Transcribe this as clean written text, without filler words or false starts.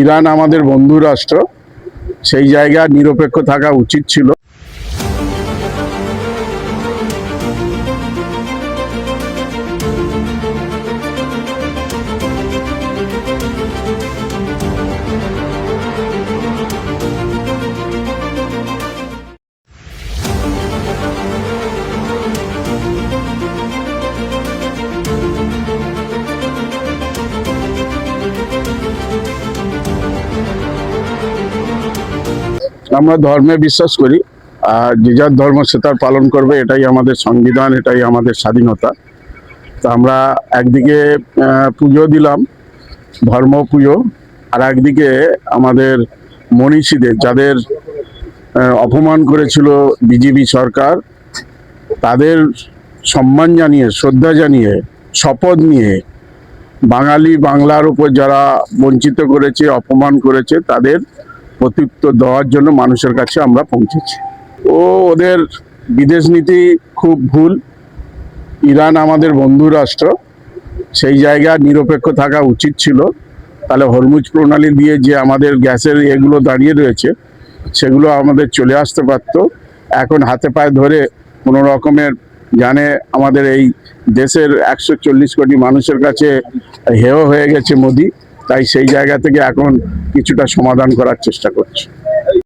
Iran আমাদের বন্ধু রাষ্ট্র, সেই জায়গায় নিরপেক্ষ থাকা উচিত ছিল। আমরা ধর্মে বিশ্বাস করি, আর যে যার ধর্ম সে তার পালন করবে, এটাই আমাদের সংবিধান, এটাই আমাদের স্বাধীনতা। তা আমরা একদিকে পুজো দিলাম, ধর্ম পুজো, আর একদিকে আমাদের মনীষীদের যাদের অপমান করেছিল বিজেপি সরকার, তাদের সম্মান জানিয়ে, শ্রদ্ধা জানিয়ে, শপথ নিয়ে বাঙালি বাংলার উপর যারা বঞ্চিত করেছে, অপমান করেছে, তাদের প্রত্যুত্তর দেওয়ার জন্য মানুষের কাছে আমরা পৌঁছেছি। ওদের বিদেশ নীতি খুব ভুল। ইরান আমাদের বন্ধু রাষ্ট্র, সেই জায়গায় নিরপেক্ষ থাকা উচিত ছিল। তাহলে হরমুজ প্রণালী দিয়ে যে আমাদের গ্যাসের এগুলো দাঁড়িয়ে রয়েছে, সেগুলো আমাদের চলে আসতে পারত। এখন হাতে পায়ে ধরে কোনো রকমের জানে আমাদের এই দেশের 140 কোটি মানুষের কাছে হেয় হয়ে গেছে মোদি, তাই সেই জায়গা থেকে এখন কিছুটা সমাধান করার চেষ্টা করছে।